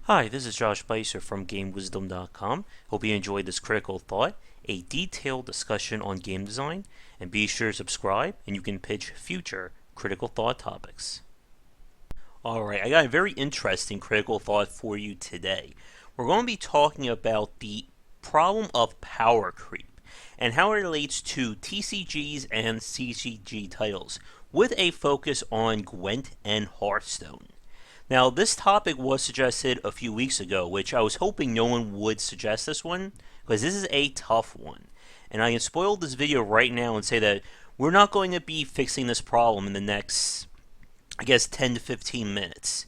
Hi, this is Josh Bycer from GameWisdom.com. Hope you enjoyed this Critical Thought, a detailed discussion on game design, and be sure to subscribe and you can pitch future Critical Thought topics. Alright, I got a very interesting Critical Thought for you today. We're going to be talking about the problem of power creep and how it relates to TCGs and CCG titles, with a focus on Gwent and Hearthstone. Now, this topic was suggested a few weeks ago, which I was hoping no one would suggest this one, because this is a tough one. And I can spoil this video right now and say that we're not going to be fixing this problem in the next, 10 to 15 minutes.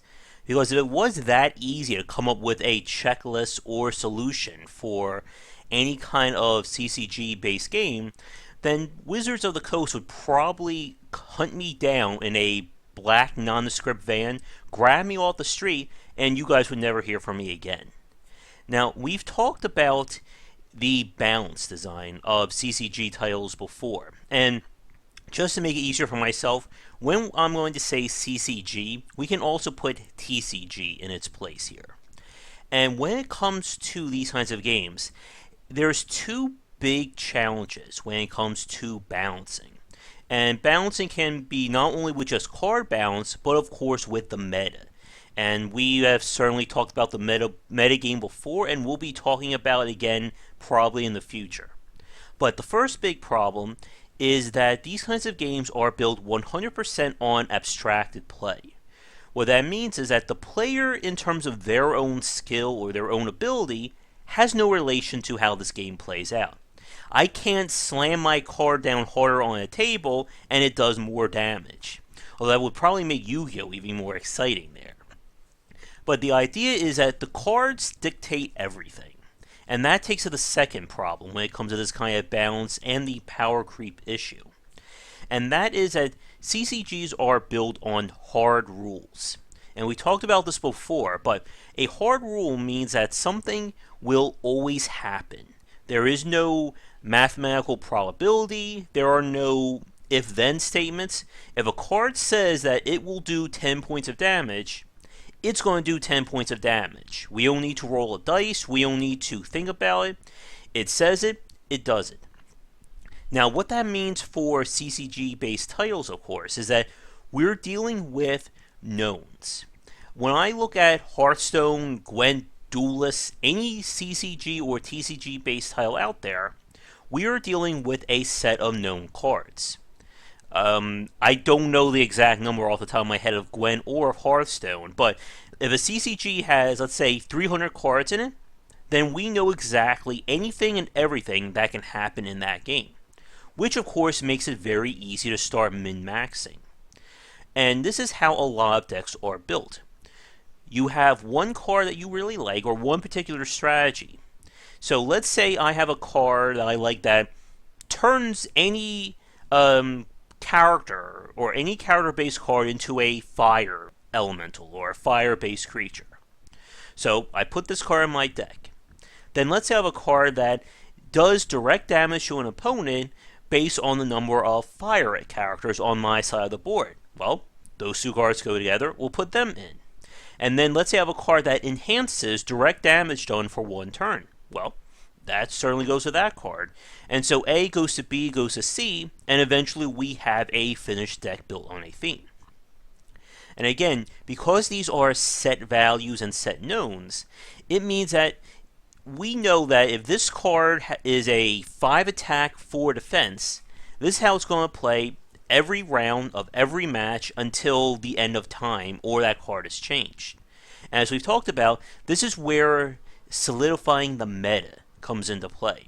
Because if it was that easy to come up with a checklist or solution for any kind of CCG-based game, then Wizards of the Coast would probably hunt me down in a black nondescript van, grab me off the street, and you guys would never hear from me again. Now, we've talked about the balance design of CCG titles before, and just to make it easier for myself, when I'm going to say CCG, we can also put TCG in its place here. And when it comes to these kinds of games, there's two big challenges when it comes to balancing. And balancing can be not only with just card balance, but of course with the meta. And we have certainly talked about the meta game before, and we'll be talking about it again probably in the future. But the first big problem is that these kinds of games are built 100% on abstracted play. What that means is that the player, in terms of their own skill or their own ability, has no relation to how this game plays out. I can't slam my card down harder on a table and it does more damage. Although that would probably make Yu-Gi-Oh! Even more exciting there. But the idea is that the cards dictate everything. And that takes to the second problem when it comes to this kind of balance and the power creep issue. And that is that CCGs are built on hard rules. And we talked about this before, but a hard rule means that something will always happen. There is no mathematical probability, there are no if-then statements. If a card says that it will do 10 points of damage, it's going to do 10 points of damage. We don't need to roll a dice, we don't need to think about it. It says it, it does it. Now, what that means for CCG-based titles, of course, is that we're dealing with knowns. When I look at Hearthstone, Gwent, Duelist, any CCG or TCG based title out there, we are dealing with a set of known cards. I don't know the exact number off the top of my head of Gwent or of Hearthstone, but if a CCG has, let's say, 300 cards in it, then we know exactly anything and everything that can happen in that game, which of course makes it very easy to start min-maxing. And this is how a lot of decks are built. You have one card that you really like, or one particular strategy. So let's say I have a card that I like that turns any character, or any character-based card, into a fire elemental, or a fire-based creature. So I put this card in my deck. Then let's say I have a card that does direct damage to an opponent based on the number of fire characters on my side of the board. Well, those two cards go together, we'll put them in. And then let's say I have a card that enhances direct damage done for one turn. Well, that certainly goes to that card. And so A goes to B, goes to C, and eventually we have a finished deck built on a theme. And again, because these are set values and set knowns, it means that we know that if this card is a 5 attack, 4 defense, this is how it's going to play every round of every match until the end of time, or that card is changed. And as we've talked about, this is where solidifying the meta comes into play.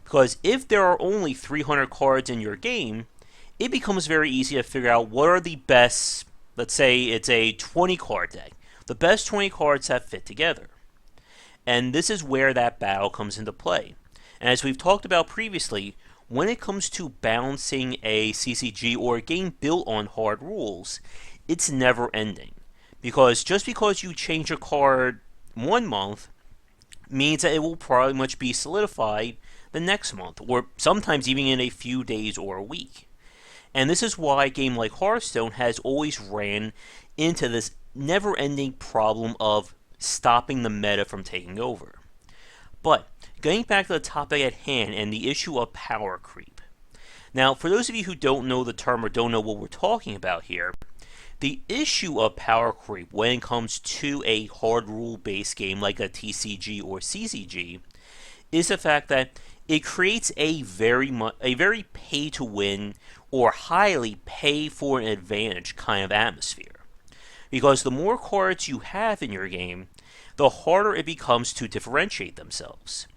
Because if there are only 300 cards in your game, it becomes very easy to figure out what are the best, let's say it's a 20 card deck, the best 20 cards that fit together. And this is where that battle comes into play. And as we've talked about previously, when it comes to balancing a CCG or a game built on hard rules, it's never ending. Because just because you change a card one month means that it will probably much be solidified the next month, or sometimes even in a few days or a week. And this is why a game like Hearthstone has always ran into this never-ending problem of stopping the meta from taking over. But getting back to the topic at hand and the issue of power creep. Now, for those of you who don't know the term or don't know what we're talking about here, the issue of power creep when it comes to a hard rule-based game like a TCG or CCG is the fact that it creates a very pay-to-win or highly pay-for-an-advantage kind of atmosphere. Because the more cards you have in your game, the harder it becomes to differentiate themselves.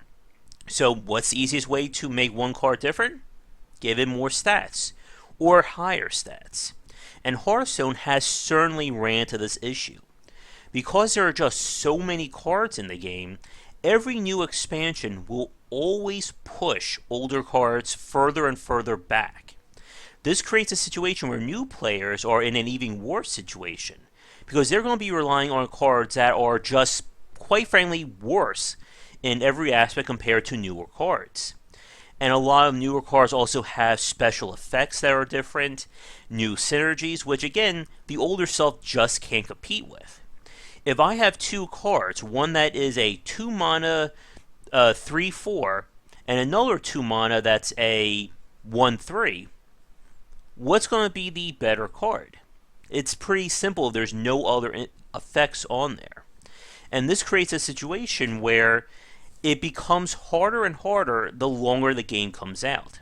So what's the easiest way to make one card different? Give it more stats, or higher stats. And Hearthstone has certainly ran into this issue. Because there are just so many cards in the game, every new expansion will always push older cards further and further back. This creates a situation where new players are in an even worse situation, because they're going to be relying on cards that are just, quite frankly, worse in every aspect compared to newer cards. And a lot of newer cards also have special effects that are different, new synergies, which again, the older stuff just can't compete with. If I have two cards, one that is a 2 mana 3/4, and another 2 mana that's a 1/3, what's going to be the better card? It's pretty simple. There's no other effects on there. And this creates a situation where it becomes harder and harder the longer the game comes out.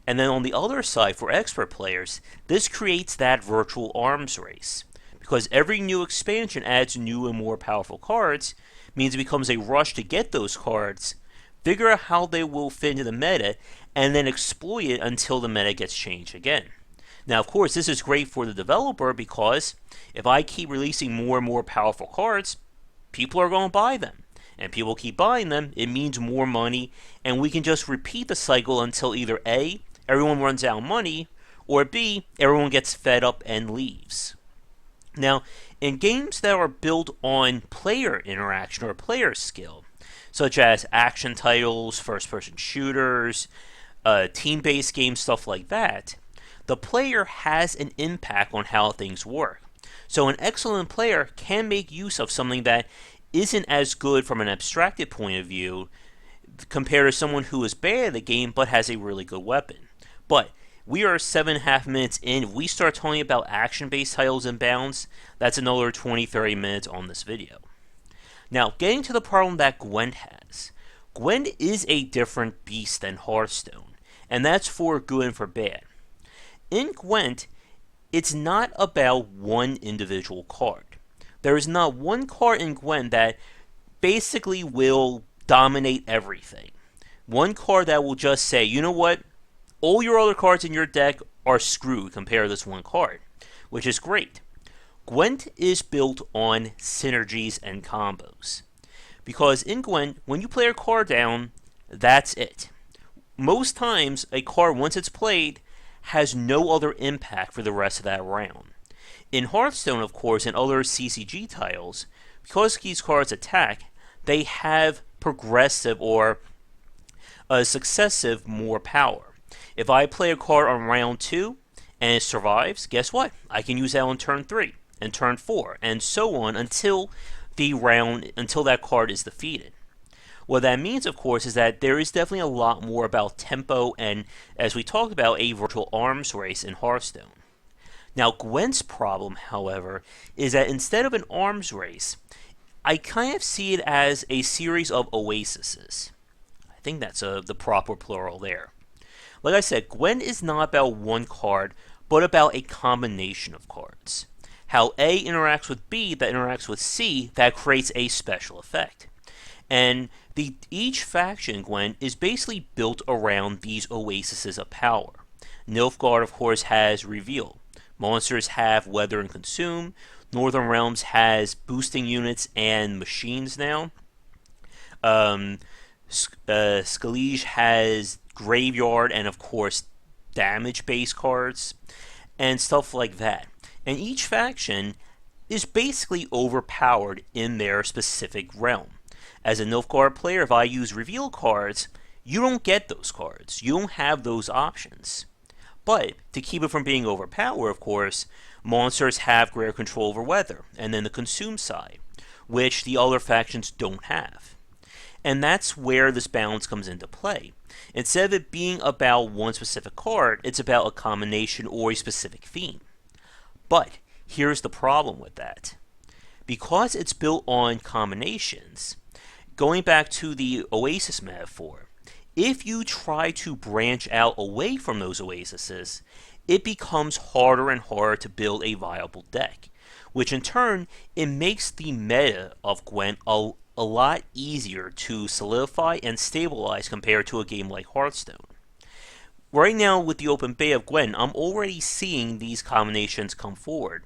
And then on the other side, for expert players, this creates that virtual arms race. Because every new expansion adds new and more powerful cards, means it becomes a rush to get those cards, figure out how they will fit into the meta, and then exploit it until the meta gets changed again. Now, of course, this is great for the developer because if I keep releasing more and more powerful cards, people are going to buy them. And people keep buying them, it means more money, and we can just repeat the cycle until either A, everyone runs out of money, or B, everyone gets fed up and leaves. Now, in games that are built on player interaction or player skill, such as action titles, first-person shooters, team-based games, stuff like that, the player has an impact on how things work. So an excellent player can make use of something that isn't as good from an abstracted point of view compared to someone who is bad at the game but has a really good weapon. But we are 7.5 minutes in. If we start talking about action-based titles and bounds, that's another 20-30 minutes on this video. Now, getting to the problem that Gwent has. Gwent is a different beast than Hearthstone, and that's for good and for bad. In Gwent, it's not about one individual card. There is not one card in Gwent that basically will dominate everything. One card that will just say, you know what, all your other cards in your deck are screwed compared to this one card, which is great. Gwent is built on synergies and combos. Because in Gwent, when you play a card down, that's it. Most times, a card, once it's played, has no other impact for the rest of that round. In Hearthstone, of course, and other CCG titles, because these cards attack, they have progressive or successive more power. If I play a card on round 2 and it survives, guess what? I can use that on turn 3 and turn 4 and so on until that card is defeated. What that means, of course, is that there is definitely a lot more about tempo and, as we talked about, a virtual arms race in Hearthstone. Now, Gwent's problem, however, is that instead of an arms race, I kind of see it as a series of oases. I think that's the proper plural there. Like I said, Gwent is not about one card, but about a combination of cards. How A interacts with B that interacts with C that creates a special effect. And each faction in Gwent is basically built around these oases of power. Nilfgaard, of course, has Reveal. Monsters have Weather and Consume. Northern Realms has boosting units and machines now. Skellige has Graveyard and, of course, damage-based cards and stuff like that. And each faction is basically overpowered in their specific realm. As a Nilfgaard player, if I use Reveal cards, you don't get those cards. You don't have those options. But to keep it from being overpowered, of course, monsters have greater control over weather, and then the consume side. which the other factions don't have. And that's where this balance comes into play. Instead of it being about one specific card, it's about a combination or a specific theme. But here's the problem with that. Because it's built on combinations, going back to the Oasis metaphor, if you try to branch out away from those oases, it becomes harder and harder to build a viable deck, which in turn, it makes the meta of Gwent a lot easier to solidify and stabilize compared to a game like Hearthstone. Right now, with the open beta of Gwent, I'm already seeing these combinations come forward.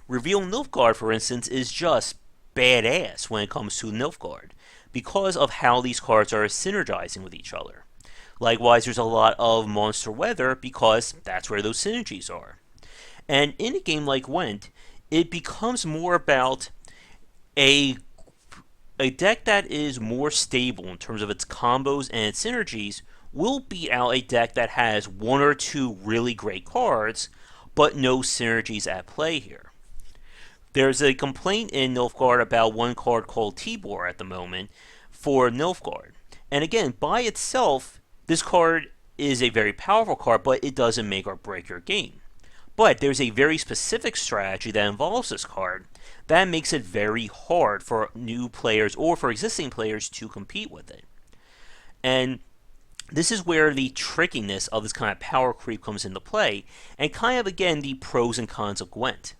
Reveal Nilfgaard, for instance, is just badass when it comes to Nilfgaard, because of how these cards are synergizing with each other. Likewise, there's a lot of monster weather because that's where those synergies are. And in a game like Gwent, it becomes more about a deck that is more stable in terms of its combos and its synergies will beat out a deck that has one or two really great cards, but no synergies at play here. There's a complaint in Nilfgaard about one card called Tibor at the moment for Nilfgaard. And again, by itself, this card is a very powerful card, but it doesn't make or break your game. But there's a very specific strategy that involves this card that makes it very hard for new players or for existing players to compete with it. And this is where the trickiness of this kind of power creep comes into play, and kind of, again, the pros and cons of Gwent.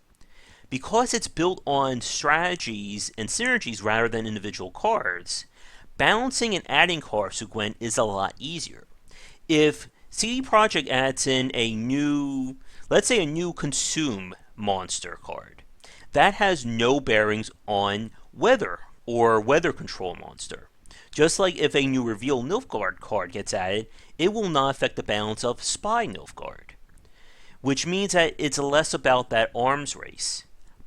Because it's built on strategies and synergies rather than individual cards, balancing and adding cards to Gwent is a lot easier. If CD Projekt adds in a new, let's say a new Consume monster card, that has no bearings on weather or weather control monster. Just like if a new Reveal Nilfgaard card gets added, it will not affect the balance of Spy Nilfgaard. Which means that it's less about that arms race.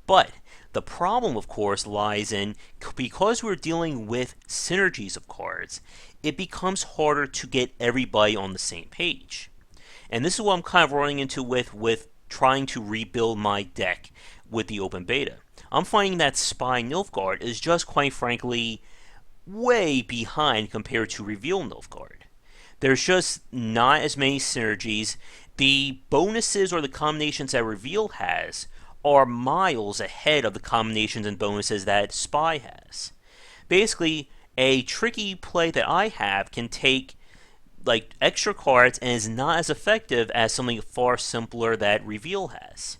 But the problem, of course, lies in, because we're dealing with synergies of cards, it becomes harder to get everybody on the same page. And this is what I'm kind of running into with trying to rebuild my deck with the open beta. I'm finding that Spy Nilfgaard is just, quite frankly, way behind compared to Reveal Nilfgaard. There's just not as many synergies. The bonuses or the combinations that Reveal has are miles ahead of the combinations and bonuses that Spy has. Basically, a tricky play that I have can take like extra cards and is not as effective as something far simpler that Reveal has.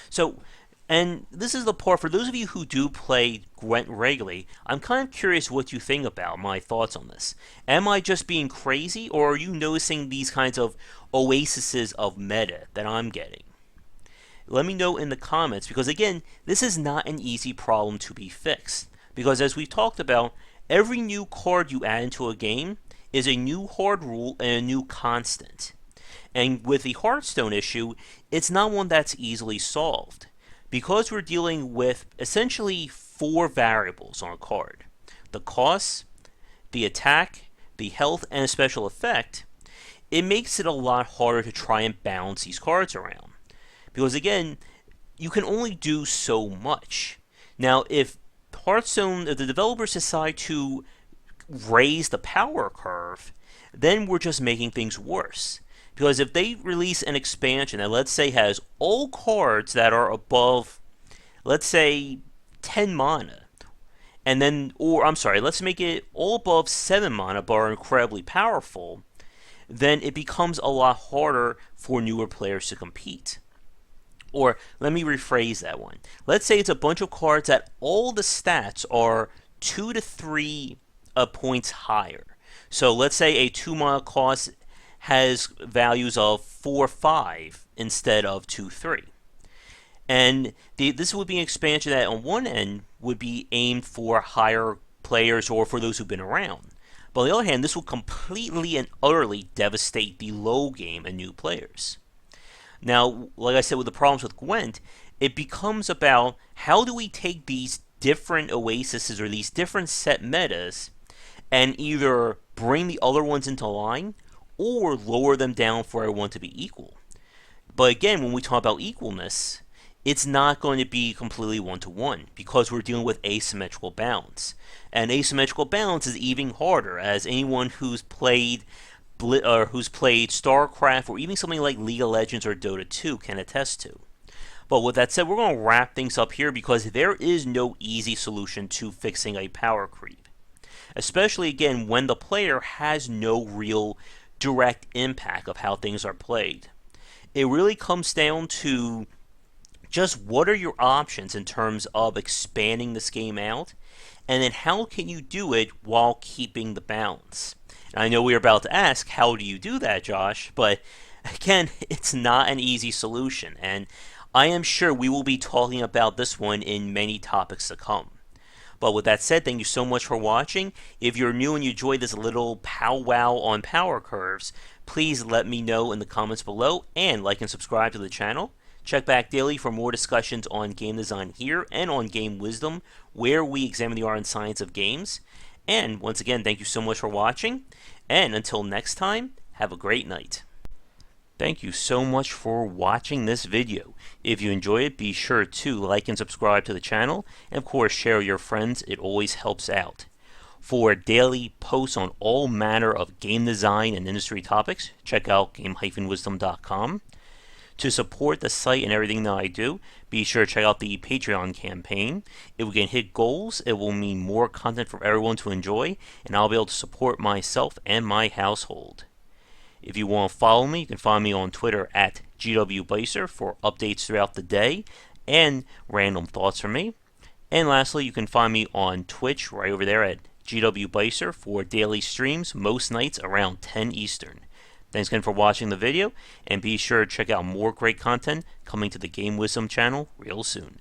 So, and this is the part, for those of you who do play Gwent regularly, I'm kind of curious what you think about my thoughts on this. Am I just being crazy, or are you noticing these kinds of oases of meta that I'm getting? Let me know in the comments, because again, this is not an easy problem to be fixed. Because as we've talked about, every new card you add into a game is a new hard rule and a new constant. And with the Hearthstone issue, it's not one that's easily solved. Because we're dealing with essentially 4 variables on a card: the cost, the attack, the health, and a special effect, it makes it a lot harder to try and balance these cards around. Because again, you can only do so much. Now, if the developers decide to raise the power curve, then we're just making things worse. Because if they release an expansion that, let's say, has all cards that are above, let's say, 10 mana, and then, or I'm sorry, let's make it all above 7 mana but are incredibly powerful, then it becomes a lot harder for newer players to compete. Or, let me rephrase that one. Let's say it's a bunch of cards that all the stats are 2 to 3 points higher. So let's say a 2 mana cost has values of 4-5 instead of 2-3. And this would be an expansion that on one end would be aimed for higher players or for those who've been around. But on the other hand, this will completely and utterly devastate the low game and new players. Now, like I said, with the problems with Gwent, it becomes about how do we take these different oases or these different set metas and either bring the other ones into line or lower them down for everyone to be equal. But again, when we talk about equalness, it's not going to be completely one-to-one because we're dealing with asymmetrical balance. And asymmetrical balance is even harder, as anyone who's played StarCraft or even something like League of Legends or Dota 2 can attest to. But with that said, we're going to wrap things up here because there is no easy solution to fixing a power creep. Especially, again, when the player has no real direct impact of how things are played. It really comes down to just what are your options in terms of expanding this game out, and then how can you do it while keeping the balance. And I know we're about to ask, how do you do that, Josh? But again, it's not an easy solution, and I am sure we will be talking about this one in many topics to come. But with that said, thank you so much for watching. If you're new and you enjoyed this little powwow on power curves, please let me know in the comments below, and like and subscribe to the channel. Check back daily for more discussions on game design here and on Game Wisdom, where we examine the art and science of games. And once again, thank you so much for watching, and until next time, have a great night. Thank you so much for watching this video. If you enjoy it, be sure to like and subscribe to the channel, and of course share with your friends. It always helps out. For daily posts on all manner of game design and industry topics, check out game-wisdom.com. To support the site and everything that I do, be sure to check out the Patreon campaign. If we can hit goals, it will mean more content for everyone to enjoy, and I'll be able to support myself and my household. If you want to follow me, you can find me on Twitter at GW for updates throughout the day and random thoughts from me. And lastly, you can find me on Twitch right over there at GW for daily streams most nights around 10 Eastern. Thanks again for watching the video, and be sure to check out more great content coming to the Game Wisdom channel real soon.